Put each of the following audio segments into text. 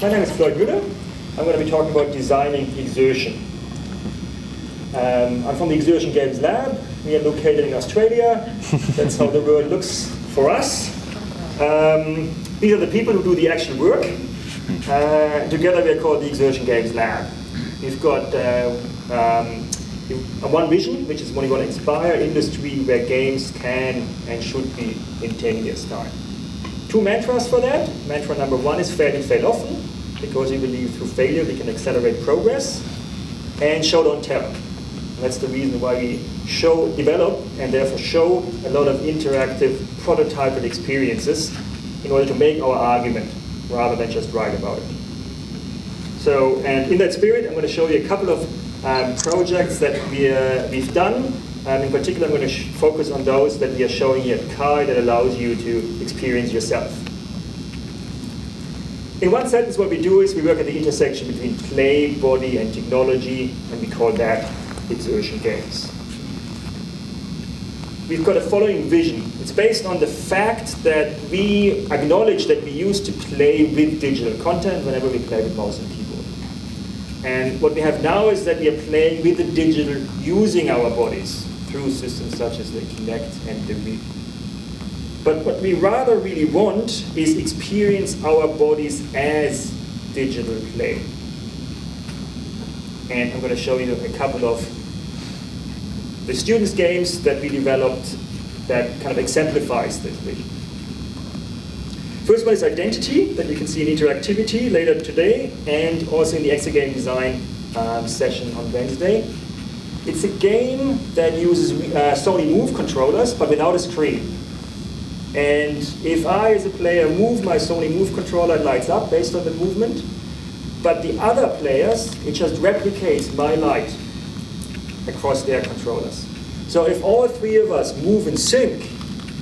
My name is Floyd Mueller. I'm going to be talking about designing exertion. I'm from the Exertion Games Lab. We are located in Australia. That's how the world looks for us. These are the people who do the actual work. Together we are called the Exertion Games Lab. We've got one vision, which is we want to inspire industry where games can and should be in 10 years' time. Two mantras for that. Mantra number one is fail and fail often, because we believe through failure we can accelerate progress, and show don't tell. And that's the reason why we develop, and therefore show a lot of interactive prototyped experiences in order to make our argument rather than just write about it. So, and in that spirit, I'm going to show you a couple of projects that we've done. In particular, I'm going to focus on those that we are showing here at CHI that allows you to experience yourself. In one sentence, what we do is we work at the intersection between play, body, and technology, and we call that Exertion Games. We've got a following vision. It's based on the fact that we acknowledge that we used to play with digital content whenever we play with mouse and keyboard. And what we have now is that we are playing with the digital using our bodies through systems such as the Kinect and the Wiimote. But what we rather really want is experience our bodies as digital play. And I'm going to show you a couple of the students' games that we developed that kind of exemplifies this vision. First one is Identity, that you can see in interactivity later today, and also in the Exertion Game Design session on Wednesday. It's a game that uses Sony Move controllers, but without a screen. And if I, as a player, move my Sony Move controller, it lights up based on the movement. But the other players, it just replicates my light across their controllers. So if all three of us move in sync,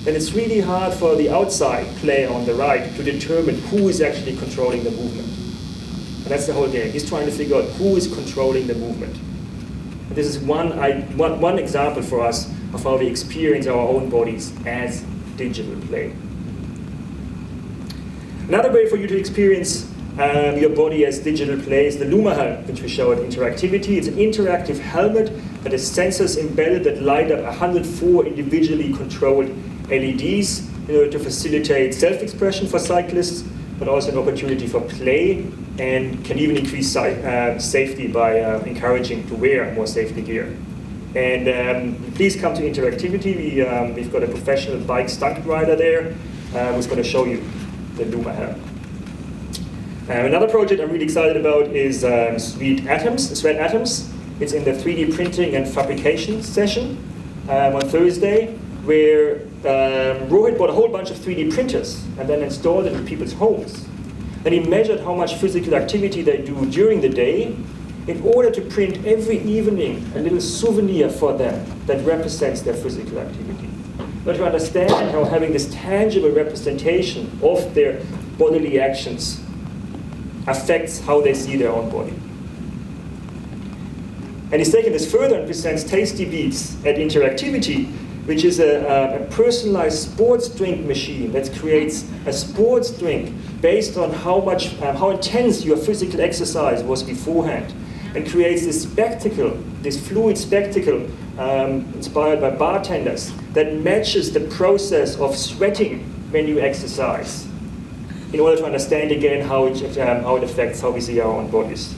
then it's really hard for the outside player on the right to determine who is actually controlling the movement. And that's the whole game. He's trying to figure out who is controlling the movement. And this is one example for us of how we experience our own bodies as digital play. Another way for you to experience your body as digital play is the Luma helmet, which we show at Interactivity. It's an interactive helmet that has sensors embedded that light up 104 individually controlled LEDs in order to facilitate self-expression for cyclists, but also an opportunity for play, and can even increase safety by encouraging to wear more safety gear. And please come to Interactivity. We've got a professional bike stunt rider there who's going to show you the Luma helmet. Another project I'm really excited about is Sweat Atoms. It's in the 3D printing and fabrication session on Thursday, where Rohit bought a whole bunch of 3D printers and then installed it in people's homes. And he measured how much physical activity they do during the day in order to print every evening a little souvenir for them that represents their physical activity. But to understand how having this tangible representation of their bodily actions affects how they see their own body. And he's taken this further and presents Tasty Beats at Interactivity, which is a personalized sports drink machine that creates a sports drink based on how intense your physical exercise was beforehand, and creates this spectacle, this fluid spectacle inspired by bartenders that matches the process of sweating when you exercise, in order to understand again how it affects how we see our own bodies.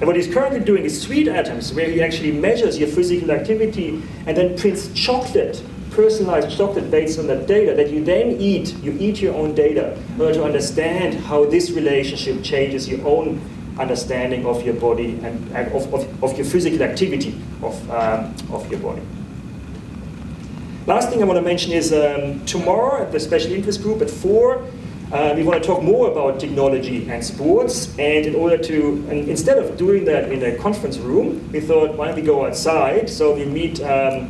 And what he's currently doing is Sweat Atoms, where he actually measures your physical activity and then prints chocolate, personalized chocolate based on that data that you then eat. You eat your own data in order to understand how this relationship changes your own understanding of your body and of your physical activity of your body. Last thing I want to mention is tomorrow at the Special Interest Group at 4, we want to talk more about technology and sports, and instead of doing that in a conference room, we thought, why don't we go outside? So we meet at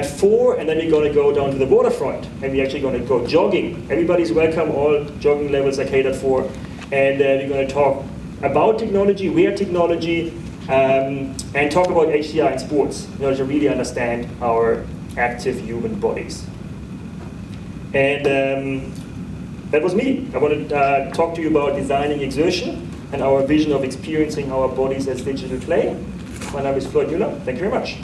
4, and then we're going to go down to the waterfront, and we're actually going to go jogging. Everybody's welcome, all jogging levels are catered for, and we're going to talk about technology, where technology, and talk about HCI in sports, in order to really understand our active human bodies. And that was me. I wanted to talk to you about designing exertion and our vision of experiencing our bodies as digital play. My name is Floyd Mueller. Thank you very much.